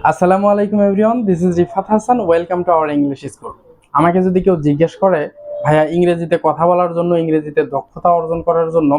আসসালামু আলাইকুম everyone, this is Rifat Hasan. Welcome to our English school. আমাকে যদি কেউ জিজ্ঞেস করে ভাইয়া ইংরেজিতে কথা বলার জন্য, ইংরেজিতে দক্ষতা অর্জন করার জন্য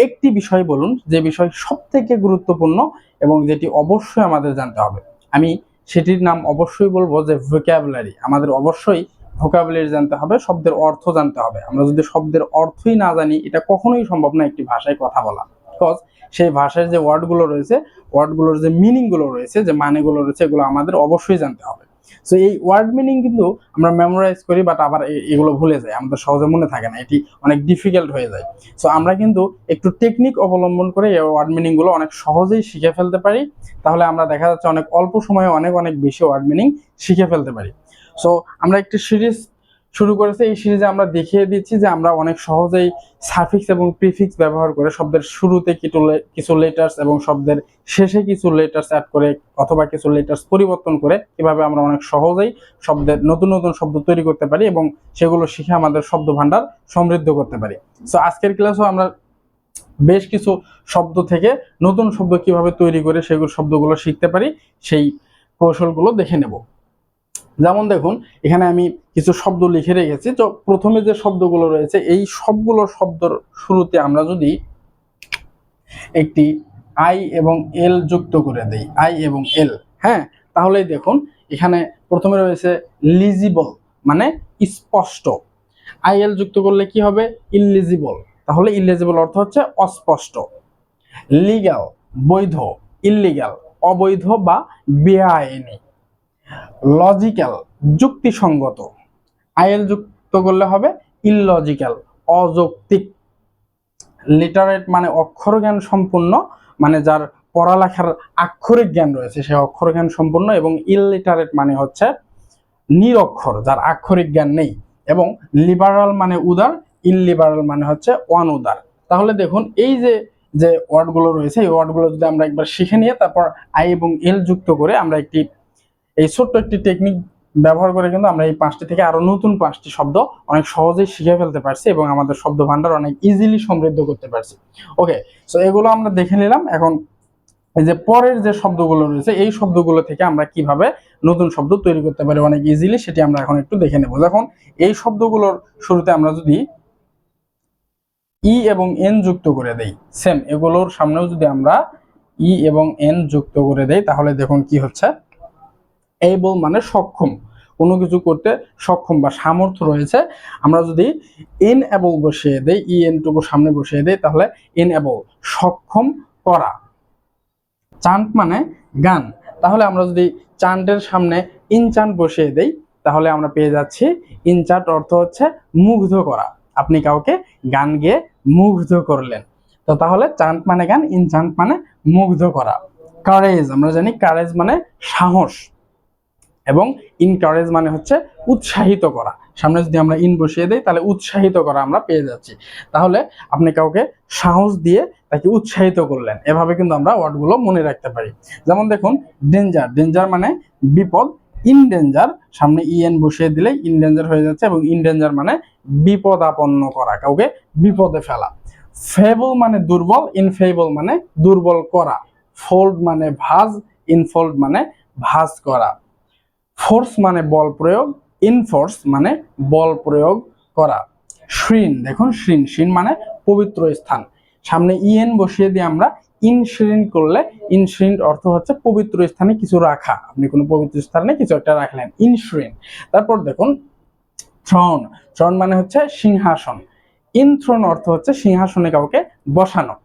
একটি বিষয় বলুন যে বিষয় সবথেকে গুরুত্বপূর্ণ এবং যেটি অবশ্যই আমাদের জানতে হবে, আমি সেটির নাম অবশ্যই বলবো যে ভোক্যাবুলারি। আমাদের অবশ্যই ভোক্যাবুলারি জানতে হবে, শব্দের অর্থ জানতে হবে। আমরা যদি শব্দের অর্থই না জানি, এটা কখনোই সম্ভব না একটি ভাষায় কথা বলা। বিকজ সেই ভাষার যে ওয়ার্ডগুলো রয়েছে, ওয়ার্ডগুলোর যে মিনিংগুলো রয়েছে, যে মানেগুলো রয়েছে, এগুলো আমাদের অবশ্যই জানতে হবে। সো এই ওয়ার্ড মিনিং কিন্তু আমরা মেমোরাইজ করি, বাট আবার এগুলো ভুলে যাই, আমাদের সহজে মনে থাকে না, এটি অনেক ডিফিকাল্ট হয়ে যায়। সো আমরা কিন্তু একটু টেকনিক অবলম্বন করে এই ওয়ার্ড মিনিংগুলো অনেক সহজেই শিখে ফেলতে পারি। তাহলে আমরা দেখা যাচ্ছে অনেক অল্প সময়ে অনেক অনেক বেশি ওয়ার্ড মিনিং শিখে ফেলতে পারি। সো আমরা একটি সিরিজ শুরু করেছে, এই সিরিজে আমরা দেখিয়ে দিচ্ছি যে আমরা অনেক সহজেই সাফিক্স এবং প্রিফিক্স ব্যবহার করে শব্দের শুরুতে কিছু লেটার্স এবং শব্দের শেষে কিছু লেটার্স অ্যাড করে অথবা কিছু লেটার্স পরিবর্তন করে কিভাবে আমরা অনেক সহজেই শব্দের নতুন নতুন শব্দ তৈরি করতে পারি এবং সেগুলো শিখে আমাদের শব্দ ভান্ডার সমৃদ্ধ করতে পারি। সো আজকের ক্লাসও আমরা বেশ কিছু শব্দ থেকে নতুন শব্দ কিভাবে তৈরি করে সেগুলো শব্দগুলো শিখতে পারি, সেই কৌশলগুলো দেখে নেব। যেমন দেখুন, এখানে আমি কিছু শব্দ লিখে রেখেছি। তো প্রথমে যে শব্দগুলো রয়েছে, এই সবগুলো শব্দের শুরুতে আমরা যদি একটি আই এবং এল যুক্ত করে দেই, আই এবং এল, হ্যাঁ, তাহলেই দেখুন এখানে প্রথমে রয়েছে লিজিবল, মানে স্পষ্ট। আই এল যুক্ত করলে কি হবে? ইলিজিবল। তাহলে ইলিজিবল অর্থ হচ্ছে অস্পষ্ট। লিগ্যাল, বৈধ। ইলিগ্যাল, অবৈধ বা বেআইনি। লজিক্যাল, যুক্তিসঙ্গত। আইএল যুক্ত করলে হবে ইললজিক্যাল, অযৌক্তিক। লিটারেট মানে অক্ষর জ্ঞান সম্পূর্ণ, মানে যার পড়ালেখার আক্ষরিক জ্ঞান রয়েছে সে অক্ষর জ্ঞান সম্পূর্ণ। এবং ইললিটারেট মানে হচ্ছে নিরক্ষর, যার আক্ষরিক জ্ঞান নেই। এবং লিবারাল মানে উদার, ইললিবারাল মানে হচ্ছে অনুদার। তাহলে দেখুন এই যে যে ওয়ার্ডগুলো রয়েছে, এই ওয়ার্ডগুলো যদি আমরা একবার শিখে নিয়ে তারপর আই এবং এল যুক্ত করে আমরা এই ছোট্ট একটি টেকনিক ব্যবহার করে কিন্তু আমরা এই 5টি থেকে আরো নতুন 5টি শব্দ অনেক সহজেই শিখে ফেলতে পারছি এবং আমাদের শব্দ ভান্ডার অনেক ইজিলি সমৃদ্ধ করতে পারছি। ওকে, সো এগুলো আমরা দেখে নিলাম। এখন এই যে পরের যে শব্দগুলো রয়েছে, এই শব্দগুলো থেকে আমরা কিভাবে নতুন শব্দ তৈরি করতে পারি অনেক ইজিলি, সেটি আমরা এখন একটু দেখে নেব। যখন এই শব্দগুলোর শুরুতে আমরা যদি ই এবং এন যুক্ত করে দেই, সেম এগুলোর সামনেও যদি আমরা ই এবং এন যুক্ত করে দেই, তাহলে দেখুন কি হচ্ছে। এবল মানে সক্ষম, কোনো কিছু করতে সক্ষম বা সামর্থ্য রয়েছে। আমরা যদি ইনএবল বসিয়ে দেই, ই এন টুকু সামনে বসিয়ে দেই, তাহলে ইনএবল, সক্ষম করা। চান্ট মানে গান, তাহলে আমরা যদি চান্টের সামনে ইনচান্ট বসিয়ে দেই, তাহলে আমরা পেয়ে যাচ্ছি ইনচান্ট অর্থ হচ্ছে মুগ্ধ করা। আপনি কাউকে গান গেয়ে মুগ্ধ করলেন। তো তাহলে চান্ট মানে গান, ইনচান্ট মানে মুগ্ধ করা। কারেজ, আমরা জানি কারেজ মানে সাহস, এবং ইনকারেজ মানে হচ্ছে উৎসাহিত করা। সামনে যদি আমরা ইন বসিয়ে দেই তাহলে উৎসাহিত করা আমরা পেয়ে যাচ্ছি। তাহলে আপনি কাউকে সাহস দিয়ে তাকে উৎসাহিত করলেন, এভাবে কিন্তু আমরা ওয়ার্ডগুলো মনে রাখতে পারি। যেমন দেখুন ডেঞ্জার, ডেঞ্জার মানে বিপদ। ইন ডেঞ্জার, সামনে ইএন বসিয়ে দিলে ইন ডেঞ্জার হয়ে যাচ্ছে, এবং ইন ডেঞ্জার মানে বিপদাপন্ন করা, কাউকে বিপদে ফেলা। ফেবল মানে দুর্বল, ইনফেবল মানে দুর্বল করা। ফোল্ড মানে ভাঁজ, ইনফোল্ড মানে ভাঁজ করা। ফোর্স মানে বল প্রয়োগ, ইনফোর্স মানে বল প্রয়োগ করা। শ্রীন, দেখুন শ্রীন, শ্রীন মানে পবিত্র স্থান। সামনে ইএন বসিয়ে দিয়ে আমরা ইনশ্রিন করলে, ইনশ্রিন অর্থ হচ্ছে পবিত্র স্থানে কিছু রাখা। আপনি কোনো পবিত্র স্থানে কিছু একটা রাখলেন, ইনশ্রিন। তারপর দেখুন থ্রন, থ্রন মানে হচ্ছে সিংহাসন। ইনথ্রোন অর্থ হচ্ছে সিংহাসনে কাউকে বসানো।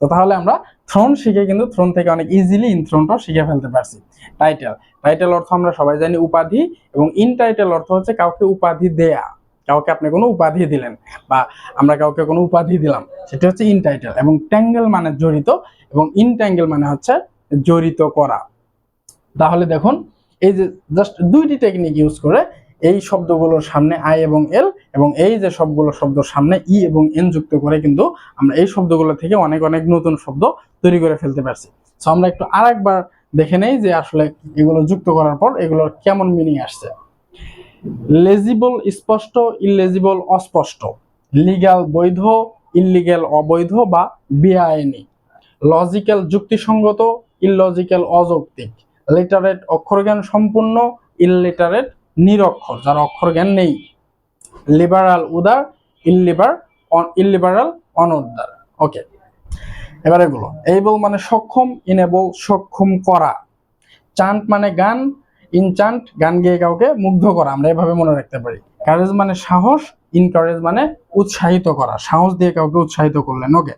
তো তাহলে আমরা থ্রোন শিখে কিন্তু থ্রোন থেকে অনেক ইজিলি ইনথ্রোনটাও শিখে ফেলতে পারছি। টাইটেল, টাইটেল অর্থ আমরা সবাই জানি উপাধি, এবং ইনটাইটেল অর্থ হচ্ছে কাউকে উপাধি দেয়া। কাউকে আপনি কোনো উপাধি দিলেন বা আমরা কাউকে কোনো উপাধি দিলাম, সেটা হচ্ছে ইনটাইটেল। এবং ট্যাঙ্গেল মানে জড়িত, এবং ইনট্যাঙ্গেল মানে হচ্ছে জড়িত করা। তাহলে দেখুন এই যে জাস্ট 2টি টেকনিক ইউজ করে এই শব্দগুলোর সামনে আই এবং এল, এবং এই যে সবগুলো শব্দের সামনে ই এবং এন যুক্ত করে কিন্তু আমরা এই শব্দগুলো থেকে অনেক অনেক নতুন শব্দ তৈরি করে ফেলতে পারছি। সো আমরা একটু আরেকবার দেখে নেই যে আসলে এগুলো যুক্ত করার পর এগুলোর কেমন মিনিং আসছে। লেজিবল স্পষ্ট, ইলেজিবল অস্পষ্ট। লিগ্যাল বৈধ, ইলিগ্যাল অবৈধ বা বেআইনি। লজিক্যাল যুক্তিসঙ্গত, ইললজিক্যাল অযৌক্তিক। লিটারেট অক্ষর জ্ঞান সম্পূর্ণ, ইললিটারেট নিরক্ষর যার অক্ষর জ্ঞান নেই, লিবারাল উদার, ইললিবারাল অনউদার। ওকে, এবার এগুলো এবল মানে সক্ষম, ইনেবল সক্ষম করা, চান্ট মানে গান, ইনচান্ট গান গেয়ে কাউকে মুগ্ধ করা, আমরা এভাবে মনে রাখতে পারি। কারেজ মানে সাহস, ইনকারেজ মানে উৎসাহিত করা, সাহস দিয়ে কাউকে উৎসাহিত করলেন। ওকে,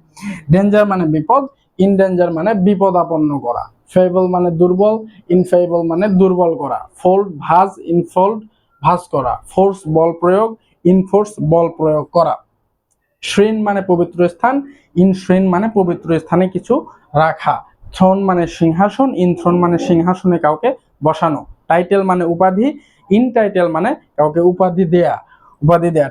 ডেঞ্জার মানে বিপদ, ইনডেঞ্জার মানে বিপদাপন্ন করা, ফেবল মানে দুর্বল, ইনফেবল মানে দুর্বল করা, ফোল্ড ভাঁজ, ইনফোল্ড ভাঁজ করা, ফোর্স বল প্রয়োগ, ইনফোর্স বল প্রয়োগ করা, শ্রেণ মানে পবিত্র স্থান, ইনশ্রেণ মানে পবিত্র স্থানে কিছু রাখা, থ্রোন মানে সিংহাসন, ইনথ্রোন মানে সিংহাসনে কাউকে বসানো, টাইটেল মানে উপাধি, ইনটাইটেল মানে কাউকে উপাধি দেয়া,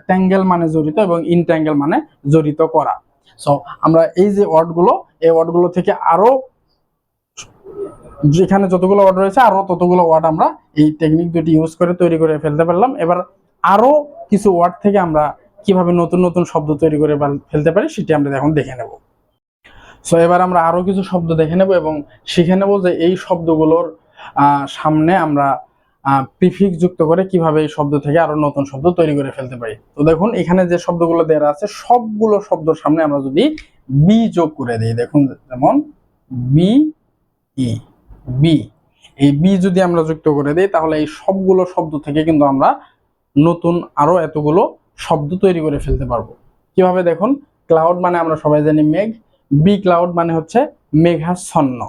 ট্যাঙ্গেল মানে জড়িত এবং ইনট্যাঙ্গেল মানে জড়িত করা। সো আমরা এই যে ওয়ার্ডগুলো, এই ওয়ার্ডগুলো থেকে আরো যেখানে যতগুলো ওয়ার্ড রয়েছে আরো ততগুলো ওয়ার্ড আমরা এই টেকনিক দুটি ইউজ করে তৈরি করে ফেলতে পারলাম। এবার আরো কিছু ওয়ার্ড থেকে আমরা কিভাবে নতুন নতুন শব্দ তৈরি করে ফেলতে পারি সেটি আমরা এখন দেখে নেব। সো এবার আমরা আরো কিছু শব্দ দেখে নেব এবং শিখে নেব যে এই শব্দগুলোর সামনে আমরা প্রিফিক্স যুক্ত করে কিভাবে এই শব্দ থেকে আরো নতুন শব্দ তৈরি করে ফেলতে পারি। তো দেখুন এখানে যে শব্দগুলো দেওয়া আছে সবগুলো শব্দের সামনে আমরা যদি বি যোগ করে দিই, দেখুন যেমন বি ই, বি, এই বি যদি আমরা যুক্ত করে দিই তাহলে এই সবগুলো শব্দ থেকে কিন্তু আমরা নতুন আরো এতগুলো শব্দ তৈরি করে ফেলতে পারবো। কিভাবে দেখুন, ক্লাউড মানে আমরা সবাই জানি মেঘ, বি ক্লাউড মানে হচ্ছে মেঘাচ্ছন্ন,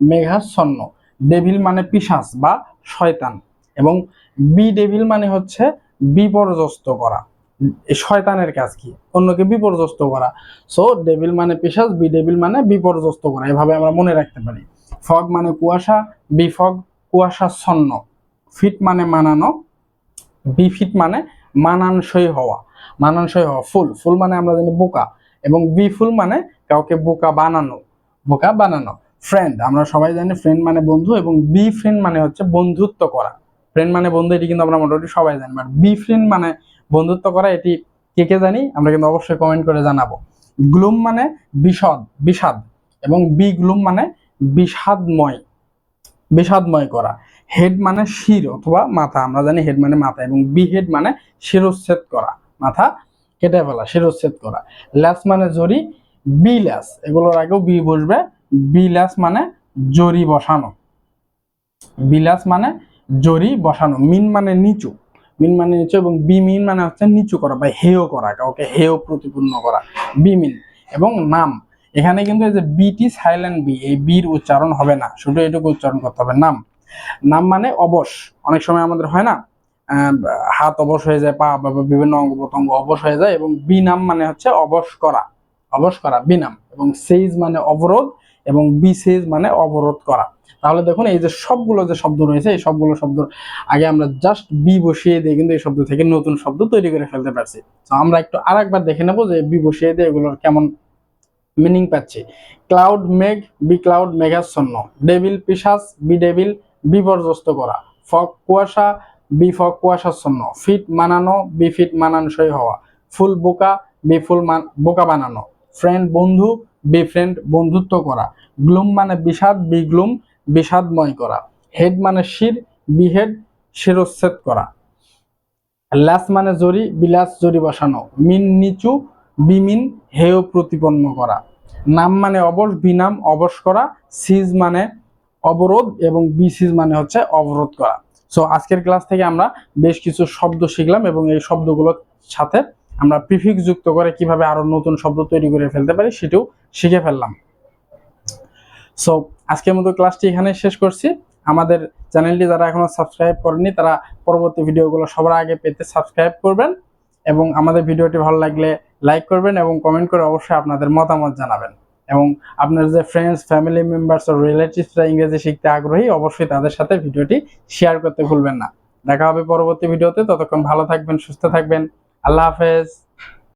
মেঘাচ্ছন্ন, ডেভিল মানে পিশাচ বা শয়তান, এবং বি ডেভিল মানে হচ্ছে বিপর্যস্ত করা, এই শয়তানের কাজ কি, অন্যকে বিপর্যস্ত করা। সো ডেভিল মানে পিশাচ, বি ডেভিল মানে বিপর্যস্ত করা, এভাবে আমরা মনে রাখতে পারি। ফগ মানে কুয়াশা, বি ফগ কুয়াশাচ্ছন্ন, ফিট মানে মানানো, বি ফিট মানে মানানসই হওয়া, মানানসই হওয়া, ফুল, ফুল মানে আমরা জানি বোকা, এবং বি ফুল মানে কাউকে বোকা বানানো, বোকা বানানো। ফ্রেন্ড আমরা সবাই জানি ফ্রেন্ড মানে বন্ধু, এবং বি ফ্রেন্ড মানে হচ্ছে বন্ধুত্ব করা, ফ্রেন্ড মানে বন্ধু এটি কিন্তু আমরা মোটামুটি সবাই জানি, বাট বি ফ্রেন্ড মানে বন্ধুত্ব করা এটি কে কে জানি আমরা কিন্তু অবশ্যই কমেন্ট করে জানাবো। গ্লুম মানে বিষাদ, বিষাদ, এবং বি গ্লুম মানে বিষাদময়, বিষাদময় করা। হেড মানে শির অথবা মাথা, আমরা জানি হেড মানে মাথা, এবং বি হেড মানে শিরচ্ছেদ করা, মাথা কেটে ফেলা, শিরচ্ছেদ করা। ল্যাস মানে জরি, বি ল্যাস, এগুলোর আগেও বি বসবে, বি ল্যাস মানে জরি বসানো, বিলাস মানে জরি বসানো। মিন মানে নিচু, মিন মানে নিচু, এবং বি মিন মানে হচ্ছে নিচু করা বা হেয় করা, কাউকে হেয় প্রতিপন্ন করা, বি মিন। এবং নাম, এখানে কিন্তু এই যে বিটি সাইলেন্ট বি, এই বির উচ্চারণ হবে না, শুধু এটুকু উচ্চারণ করতে হবে, নাম। নাম মানে অবশ, অনেক সময় আমাদের হয় না হাত অবশ হয়ে যায়, পা বা বিভিন্ন অঙ্গ প্রত্যঙ্গ অবশ হয়ে যায়, এবং বি নাম মানে হচ্ছে অবশ করা, অবশ করা, বি নাম। এবং সেইজ মানে অবরোধ, এবং বি সেইজ মানে অবরোধ করা। তাহলে দেখুন এই যে সবগুলো যে শব্দ রয়েছে এই সবগুলো শব্দ আগে আমরা জাস্ট বি বসিয়ে দিয়ে কিন্তু এই শব্দ থেকে নতুন শব্দ তৈরি করে ফেলতে পারছি। তো আমরা একটু আরেকবার দেখে নেব যে বি বসিয়ে দিয়ে এগুলোর কেমন মিনিং পাচ্ছি। ক্লাউড মেঘ, বি ক্লাউড মেঘাচ্ছন্ন, ডেভিল পিশাচ, বি ডেভিল বিপর্যস্ত করা, ফগ কুয়াশা, বি ফগ কুয়াশাচ্ছন্ন, ফিট মানানো, বি ফিট মানানসই হওয়া, ফুল বোকা, বি ফুল বোকা বানানো, ফ্রেন্ড বন্ধু, বি ফ্রেন্ড বন্ধুত্ব করা, গ্লুম মানে বিষাদ, বি গ্লুম বিষাদময় করা, হেড মানে শির, বি হেড শিরচ্ছেদ করা, ল্যাস মানে জরি, বিলাস জরি বসানো, মিন নিচু, বিমিন হেয় প্রতিপন্ন করা, নাম মানে অবশ, বিনাম অবশ করা, সিজ মানে অবরোধ, এবং বি সিজ মানে হচ্ছে অবরোধ করা। সো আজকের ক্লাস থেকে আমরা বেশ কিছু শব্দ শিখলাম এবং এই শব্দগুলোর সাথে আমরা প্রিফিক্স যুক্ত করে কিভাবে আরো নতুন শব্দ তৈরি করে ফেলতে পারি সেটাও শিখে ফেললাম। সো আজকের মতো ক্লাসটি এখানে শেষ করছি। আমাদের চ্যানেলটি যারা এখনো সাবস্ক্রাইব করেনি তারা পরবর্তী ভিডিওগুলো সবার আগে পেতে সাবস্ক্রাইব করবেন, এবং আমাদের ভিডিওটি ভালো লাগলে লাইক করবেন এবং কমেন্ট করে অবশ্যই আপনাদের মতামত জানাবেন, এবং আপনার যে ফ্রেন্ডস, ফ্যামিলি মেম্বার্স ও রিলেটিভসরা ইংরেজি শিখতে আগ্রহী অবশ্যই তাদের সাথে ভিডিওটি শেয়ার করতে ভুলবেন না। দেখা হবে পরবর্তী ভিডিওতে, ততক্ষণ ভালো থাকবেন, সুস্থ থাকবেন, আল্লাহ হাফেজ।